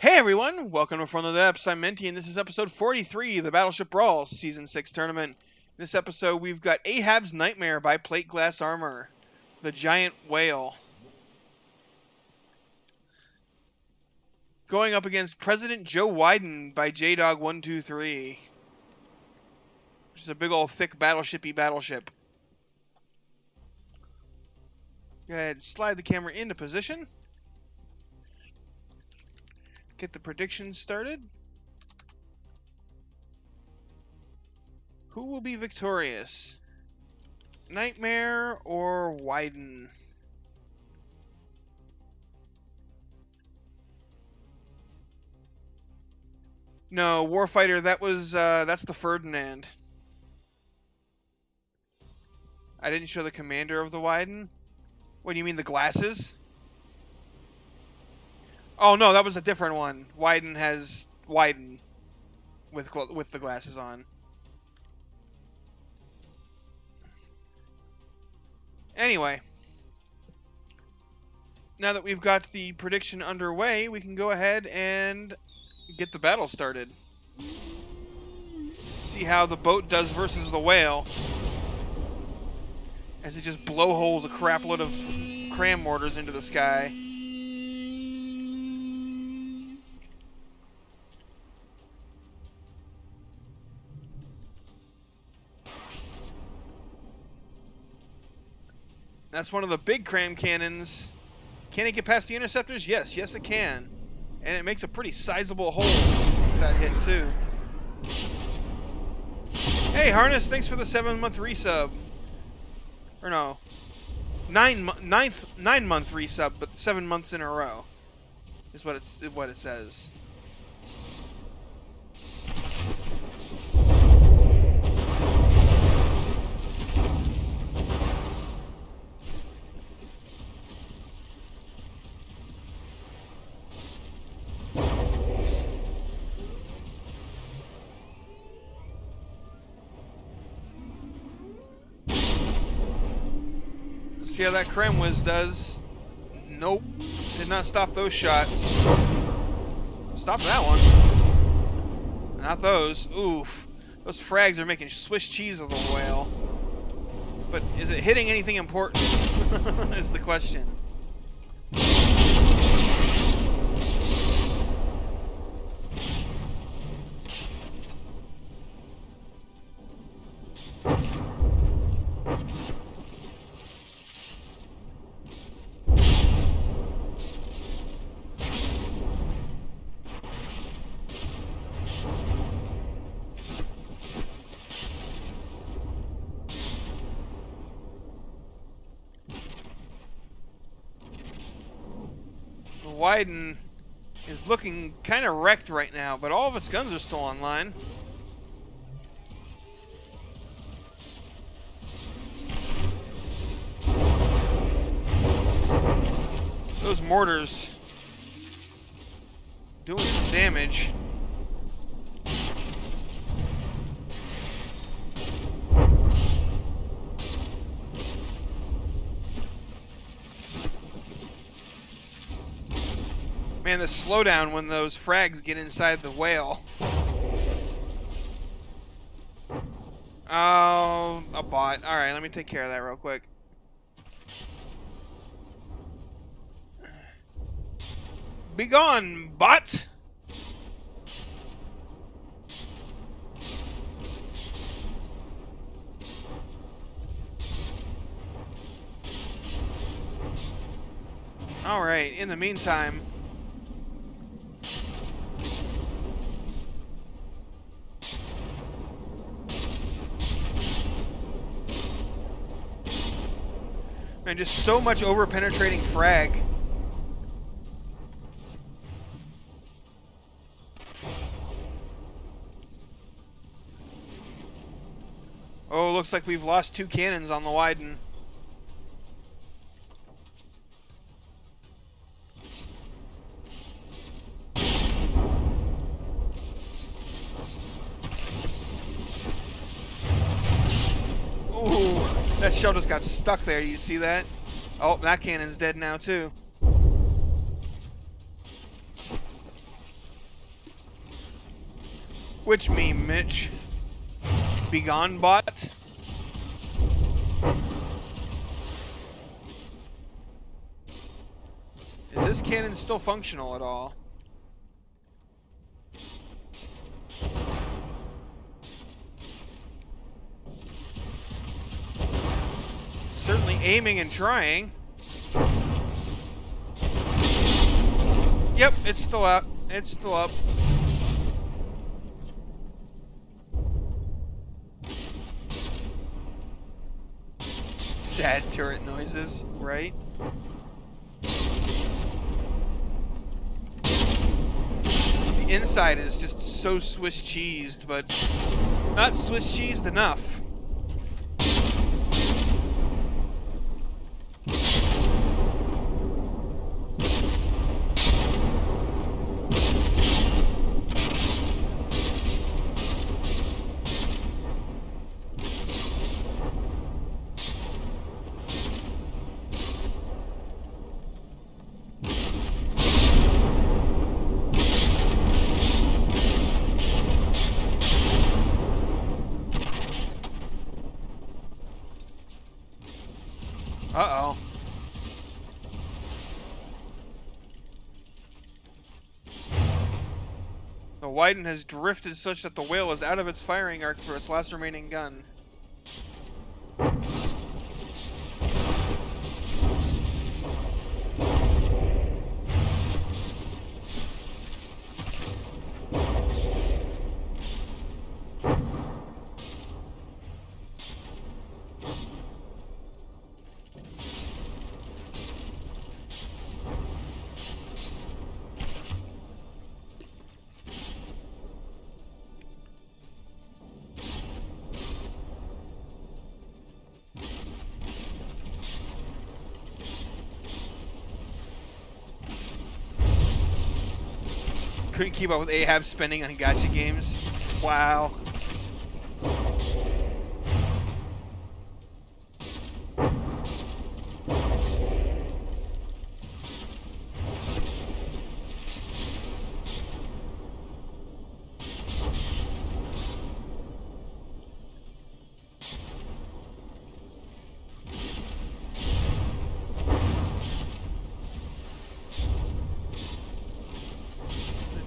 Hey everyone, welcome to Front of the Depths. I'm Menti, and this is episode 43 of the Battleship Brawl Season 6 tournament. In this episode, we've got Ahab's Nightmare by Plate Glass Armor, the Giant Whale, going up against President Joe Widen by JDog123, which is a big old thick battleship-y battleship. Go ahead, slide the camera into position. Get the predictions started. Who will be victorious? Nightmare or Widen? No, Warfighter, that's the Ferdinand. I didn't show the commander of the Widen. What do you mean, the glasses? Oh no, that was a different one. Widen has Widen with the glasses on. Anyway, now that we've got the prediction underway, we can go ahead and get the battle started. See how the boat does versus the whale, as it just blowholes a crapload of cram mortars into the sky. That's one of the big cram cannons. Can it get past the interceptors? Yes, yes it can. And it makes a pretty sizable hole with that hit too. Hey Harness, thanks for the 7-month resub. Or no, 9-month resub, but 7 months in a row is what it says. See how that Cram Whiz does. Nope. Did not stop those shots. Stop that one. Not those. Oof. Those frags are making Swiss cheese of the whale. But is it hitting anything important? Is the question. Widen is looking kind of wrecked right now, but all of its guns are still online. Those mortars doing some damage. Man, the slowdown when those frags get inside the whale. Oh, a bot. Alright, let me take care of that real quick. Be gone, bot! Alright, in the meantime, man, just so much over-penetrating frag. Oh, looks like we've lost 2 cannons on the Widen. Ooh. That shell just got stuck there. You see that? Oh, that cannon's dead now too. Which meme, Mitch? Begone bot? Is this cannon still functional at all? Certainly aiming and trying. Yep, it's still out. It's still up. Sad turret noises, right? The inside is just so Swiss cheesed, but not Swiss cheesed enough. Uh-oh. The Widen has drifted such that the whale is out of its firing arc for its last remaining gun. Couldn't keep up with Ahab spending on gacha games. Wow.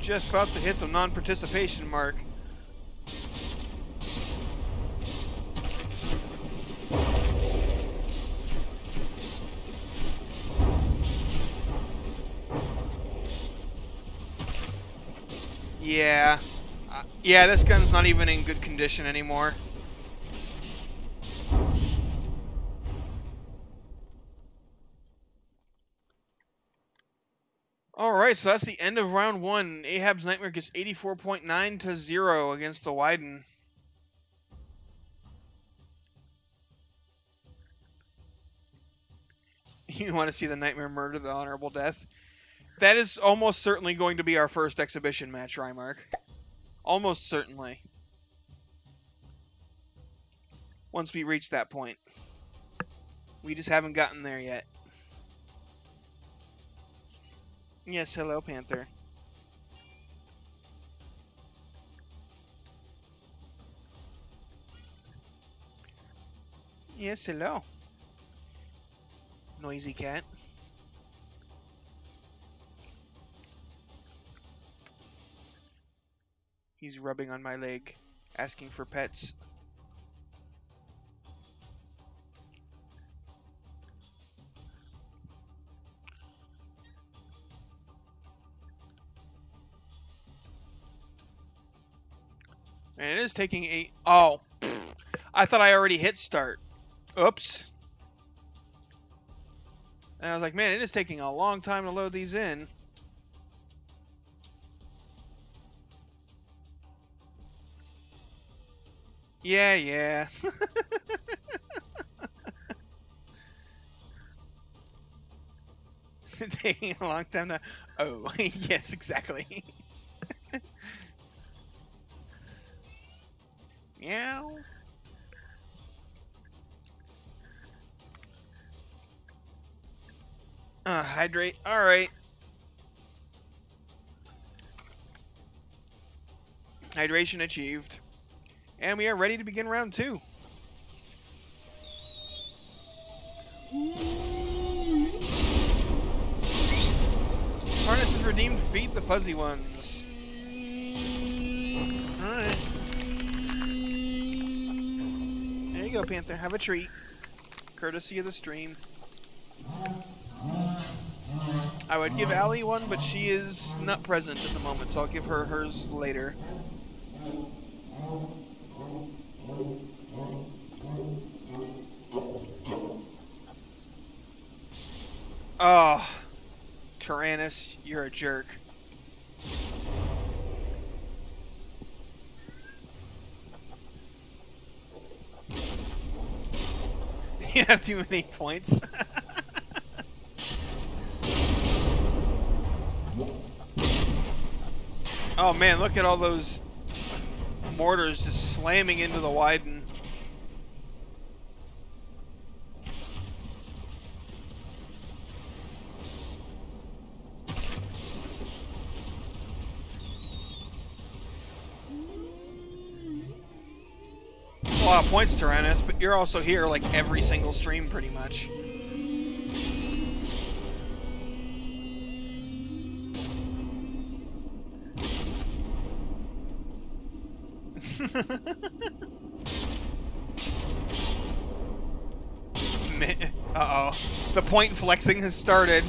Just about to hit the non-participation mark. Yeah. Yeah, this gun's not even in good condition anymore. Alright, so that's the end of round 1. Ahab's Nightmare gets 84.9 to 0 against the Widen. You want to see the Nightmare murder the honorable death? That is almost certainly going to be our first exhibition match, Rymark. Almost certainly. Once we reach that point. We just haven't gotten there yet. Yes, hello, Panther. Yes, hello. Noisy cat. He's rubbing on my leg, asking for pets. And it is taking a... Oh. I thought I already hit start. Oops. And I was like, man, it is taking a long time to load these in. Yeah. Taking a long time to... Oh, yes, exactly. Meow. Hydrate. Alright. Hydration achieved. And we are ready to begin round 2. Harness is redeemed. Feed the fuzzy ones. Alright. There you go, Panther. Have a treat. Courtesy of the stream. I would give Allie one, but she is not present at the moment, so I'll give her hers later. Oh, Tyrannus, you're a jerk. You have too many points. Oh man, look at all those mortars just slamming into the Widen. A lot of points, Tyrannus, but you're also here like every single stream pretty much. Uh-oh. The point flexing has started.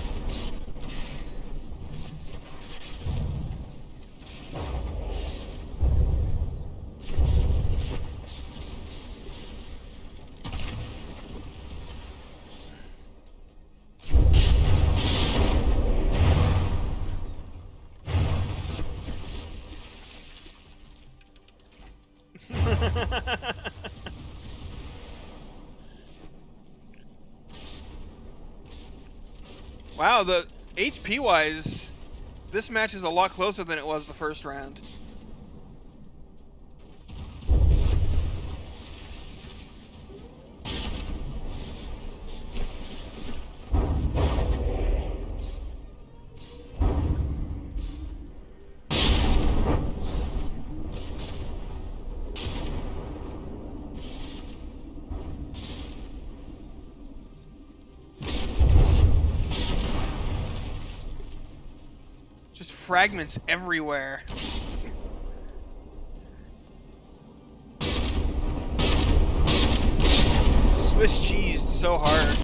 Wow, the HP-wise, this match is a lot closer than it was the first round. Fragments everywhere. Swiss cheesed so hard.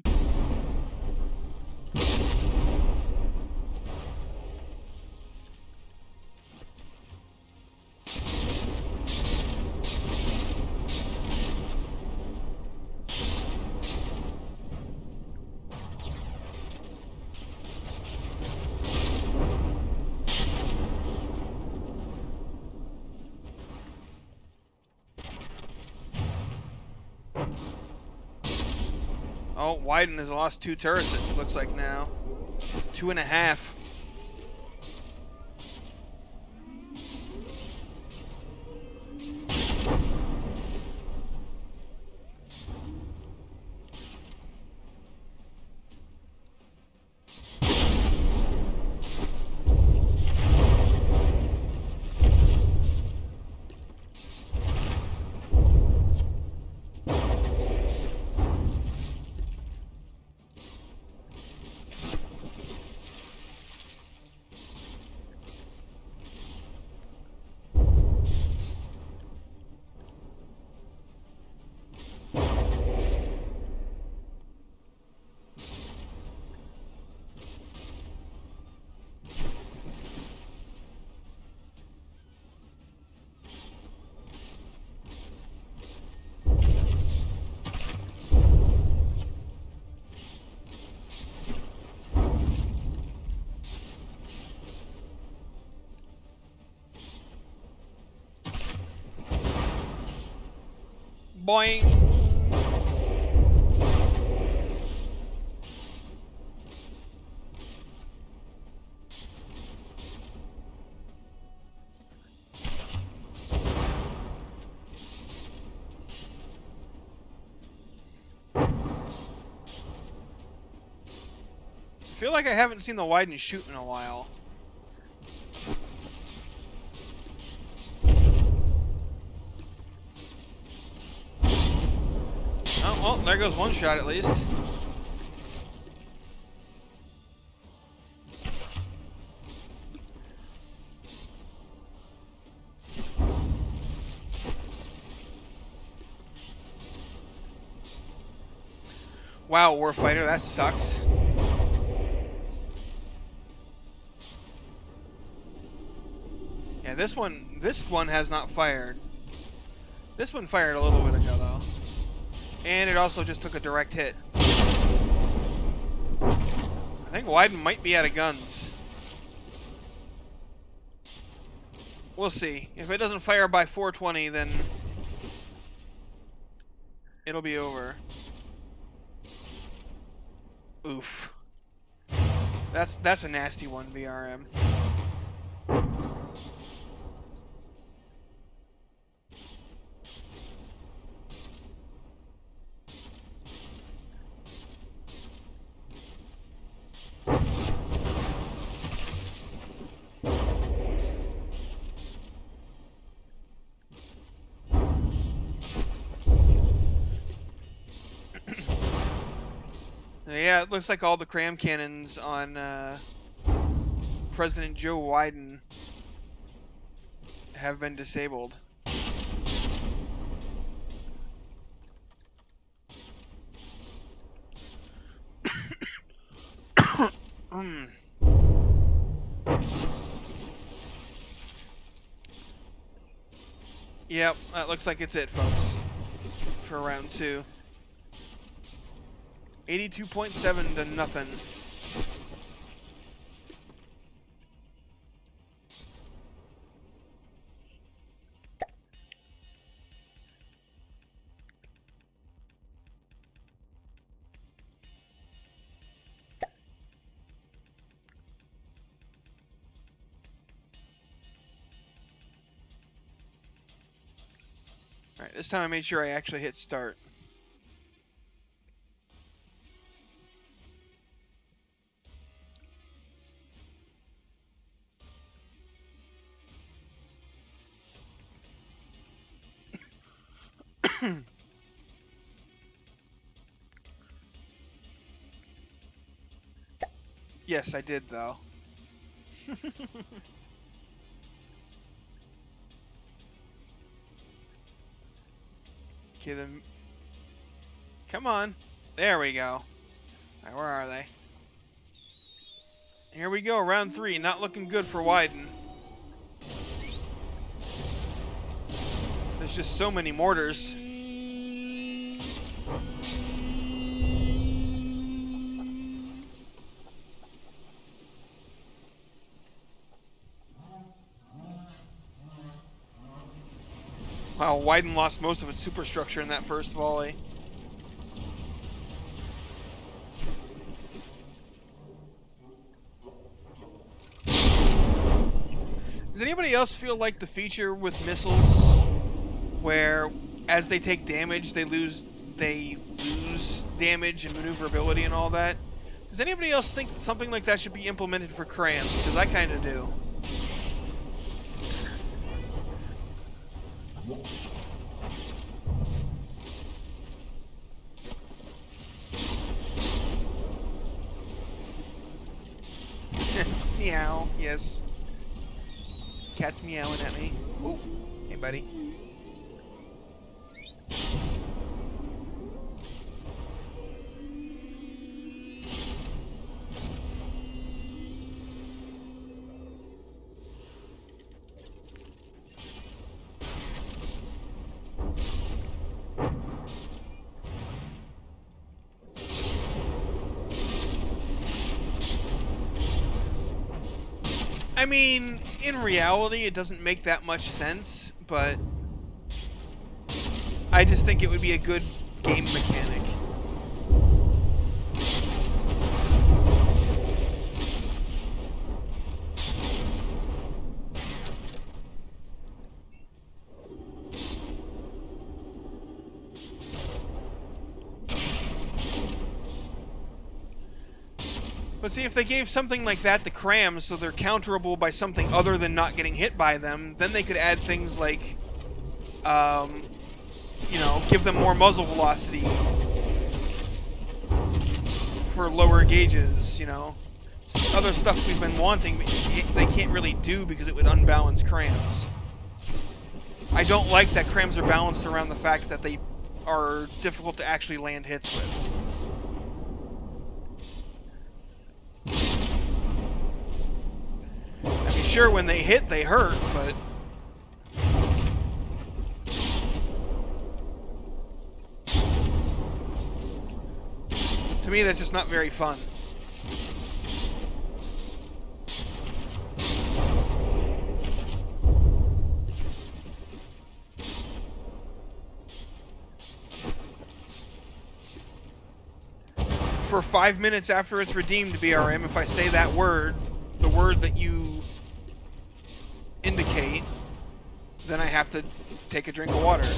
Oh, Widen has lost 2 turrets, it looks like now. 2.5. Boing. I feel like I haven't seen the Widen shoot in a while. Well, there goes one shot at least. Wow, Warfighter, that sucks. Yeah, this one has not fired. This one fired a little bit ago, though. And it also just took a direct hit. I think Widen might be out of guns. We'll see. If it doesn't fire by 420, then it'll be over. Oof. That's a nasty one, BRM. Yeah, it looks like all the cram cannons on President Joe Widen have been disabled. Yep, that looks like it's it, folks, for round 2. 82.7 to nothing. Alright, this time I made sure I actually hit start. Yes, I did, though. Okay, then. Come on. There we go. Alright, where are they? Here we go, round 3. Not looking good for Widen. There's just so many mortars. Wow, Widen lost most of its superstructure in that first volley. Does anybody else feel like the feature with missiles, where as they take damage, they lose damage and maneuverability and all that? Does anybody else think that something like that should be implemented for crams? Because I kind of do. Meow, yes. Cat's meowing at me. Ooh, hey buddy. I mean, in reality, it doesn't make that much sense, but I just think it would be a good game mechanic. But see, if they gave something like that to crams so they're counterable by something other than not getting hit by them, then they could add things like, you know, give them more muzzle velocity for lower gauges, you know. Other stuff we've been wanting, but they can't really do because it would unbalance crams. I don't like that crams are balanced around the fact that they are difficult to actually land hits with. I mean, sure, when they hit, they hurt, but... to me, that's just not very fun. For 5 minutes after it's redeemed, BRM, if I say that word, the word that you indicate, then I have to take a drink of water.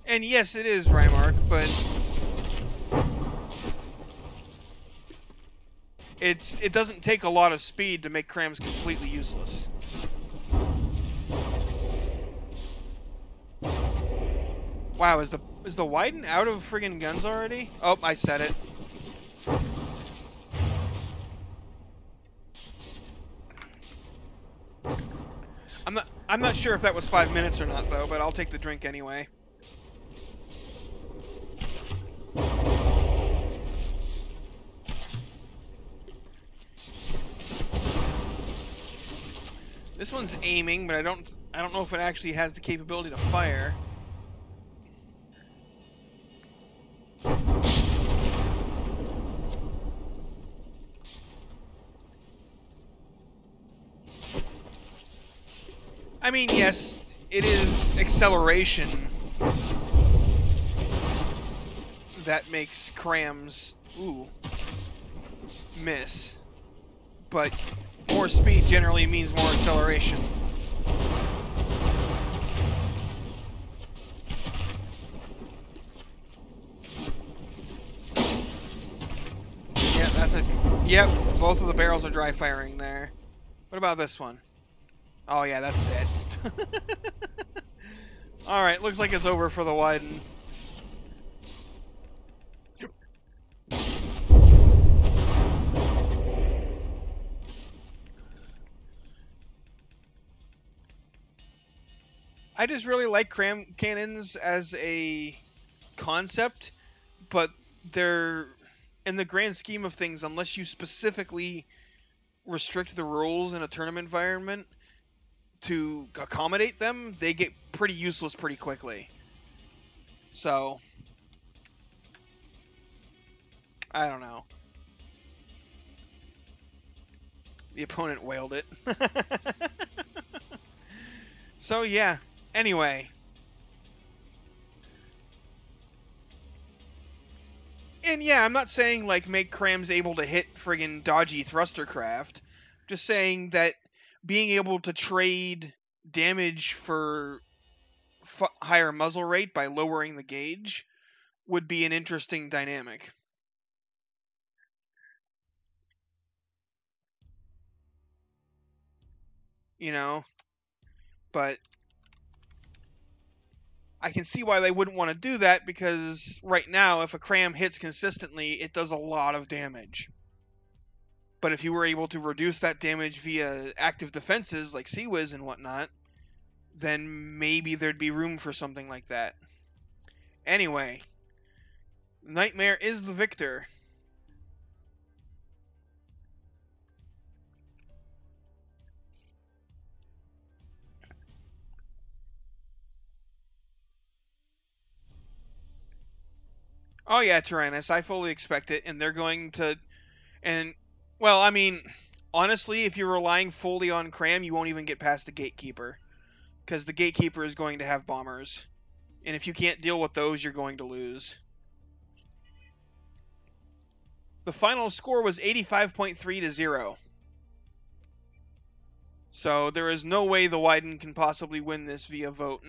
And yes, it is Rymark, but it doesn't take a lot of speed to make crams completely useless. Wow, is the Widen out of friggin' guns already? Oh, I said it. I'm not sure if that was 5 minutes or not though, but I'll take the drink anyway. This one's aiming, but I don't know if it actually has the capability to fire. I mean, yes, it is acceleration that makes crams, miss. But more speed generally means more acceleration. Yeah, that's a... yep, both of the barrels are dry firing there. What about this one? Oh yeah, that's dead. Alright, looks like it's over for the Widen. I just really like cram cannons as a concept, but they're, in the grand scheme of things, unless you specifically restrict the rules in a tournament environment to accommodate them, they get pretty useless pretty quickly. So, I don't know. The opponent wailed it. So yeah, anyway. And yeah, I'm not saying like make crams able to hit friggin' dodgy thruster craft. Just saying that being able to trade damage for higher muzzle rate by lowering the gauge would be an interesting dynamic. You know? But I can see why they wouldn't want to do that, because right now, if a cram hits consistently, it does a lot of damage. But if you were able to reduce that damage via active defenses like Sea-Wiz and whatnot, then maybe there'd be room for something like that. Anyway, Nightmare is the victor. Oh yeah, Tyrannus, I fully expect it, and they're going to... and, well, I mean, honestly, if you're relying fully on Cram, you won't even get past the Gatekeeper. Because the Gatekeeper is going to have bombers. And if you can't deal with those, you're going to lose. The final score was 85.3 to 0. So there is no way the Widen can possibly win this via vote.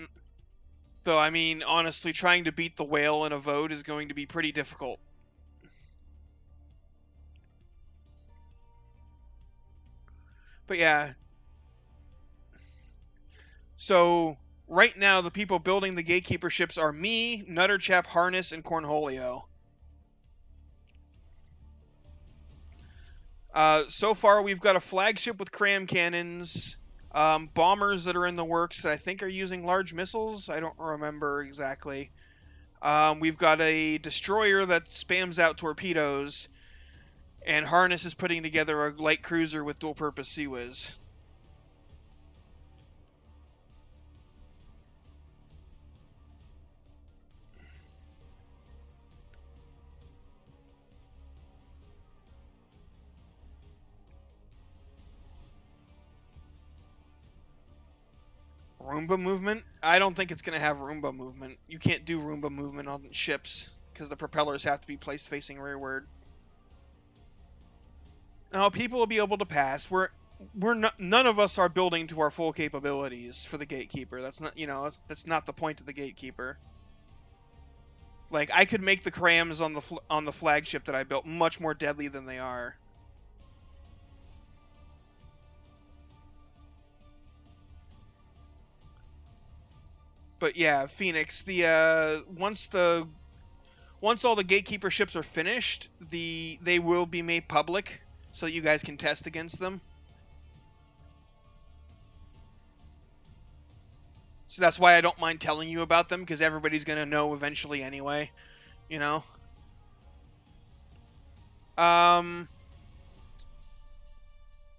Though, I mean, honestly, trying to beat the Whale in a vote is going to be pretty difficult. But yeah, so right now the people building the gatekeeper ships are me, Nutterchap, Harness, and Cornholio. So far we've got a flagship with cram cannons, bombers that are in the works that I think are using large missiles. I don't remember exactly. We've got a destroyer that spams out torpedoes, and Harness is putting together a light cruiser with dual-purpose Sea-Wiz. Roomba movement? I don't think it's going to have Roomba movement. You can't do Roomba movement on ships because the propellers have to be placed facing rearward. Now, people will be able to pass. None of us are building to our full capabilities for the gatekeeper. That's not, that's not the point of the gatekeeper. Like, I could make the crams on the flagship that I built much more deadly than they are. But yeah, Phoenix. Once all the gatekeeper ships are finished, they will be made public so that you guys can test against them. So that's why I don't mind telling you about them, because everybody's gonna know eventually anyway. You know.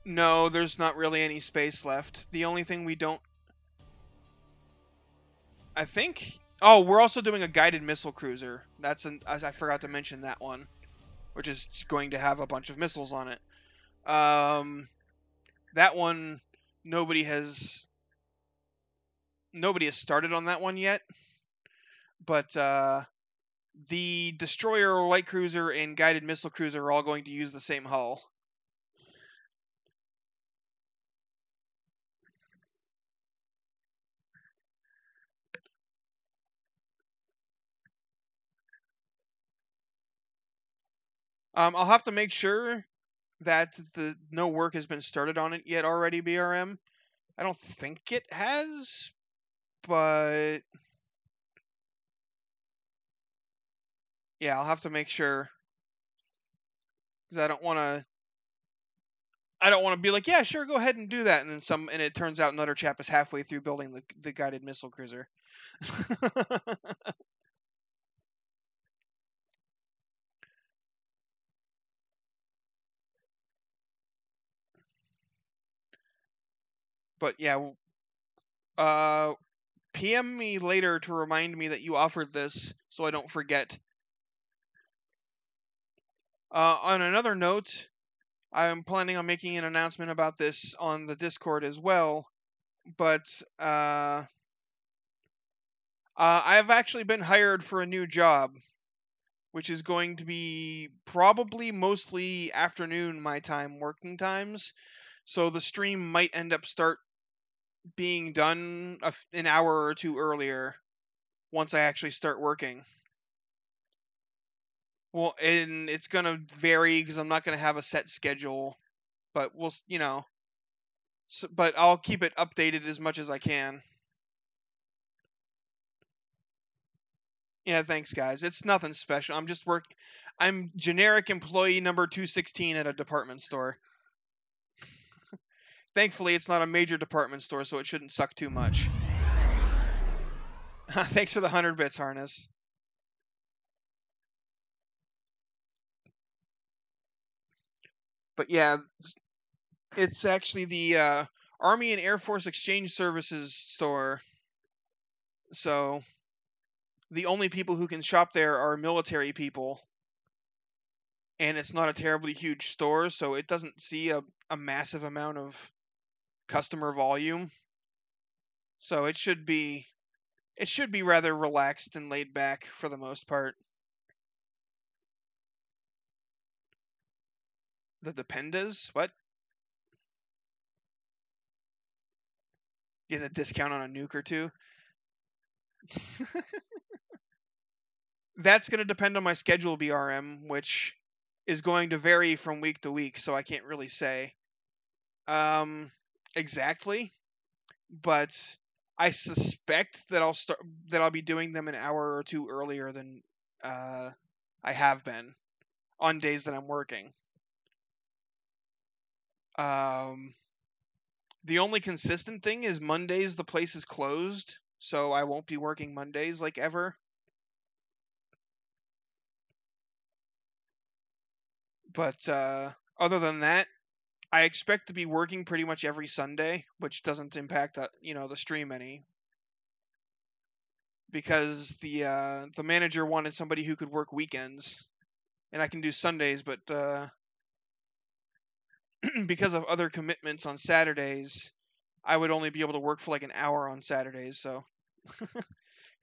No, there's not really any space left. The only thing we don't, I think. Oh, we're also doing a guided missile cruiser. I forgot to mention that one, which is going to have a bunch of missiles on it. That one, nobody has started on that one yet, but the destroyer, light cruiser, and guided missile cruiser are all going to use the same hull. I'll have to make sure that no work has been started on it yet already, BRM. I don't think it has, but yeah, I'll have to make sure, because I don't want to be like, yeah, sure, go ahead and do that, and it turns out Nutterchap is halfway through building the guided missile cruiser. But yeah, PM me later to remind me that you offered this, so I don't forget. On another note, I'm planning on making an announcement about this on the Discord as well, but I've actually been hired for a new job, which is going to be probably mostly afternoon my time working times, so the stream might end up start being done an hour or two earlier once I actually start working. Well, and it's gonna vary because I'm not gonna have a set schedule, but but I'll keep it updated as much as I can. Yeah, thanks, guys. It's nothing special. I'm generic employee number 216 at a department store. Thankfully, it's not a major department store, so it shouldn't suck too much. Thanks for the 100 bits, Harness. But yeah, it's actually the Army and Air Force Exchange Services store. So the only people who can shop there are military people. And it's not a terribly huge store, so it doesn't see a massive amount of customer volume. So it should be rather relaxed and laid back for the most part. The Dependas? What? Get a discount on a nuke or two? That's going to depend on my schedule, BRM, which is going to vary from week to week, so I can't really say. exactly, but I suspect that I'll be doing them an hour or two earlier than I have been on days that I'm working. Um, the only consistent thing is Mondays the place is closed, so I won't be working Mondays like ever. But other than that, I expect to be working pretty much every Sunday, which doesn't impact the stream any, because the manager wanted somebody who could work weekends, and I can do Sundays, but because of other commitments on Saturdays, I would only be able to work for like an hour on Saturdays. So, because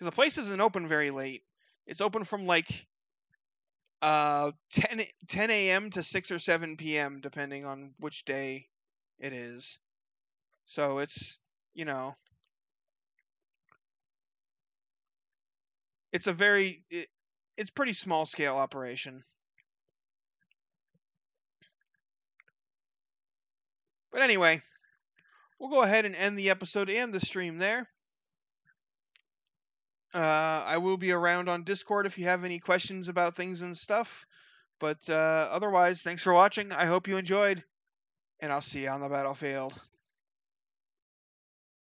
the place isn't open very late, it's open from like 10 a.m. to 6 or 7 p.m. depending on which day it is. So it's you know it's a it's pretty small scale operation. But anyway, we'll go ahead and end the episode and the stream there. I will be around on Discord if you have any questions about things and stuff. But otherwise, thanks for watching. I hope you enjoyed, and I'll see you on the battlefield.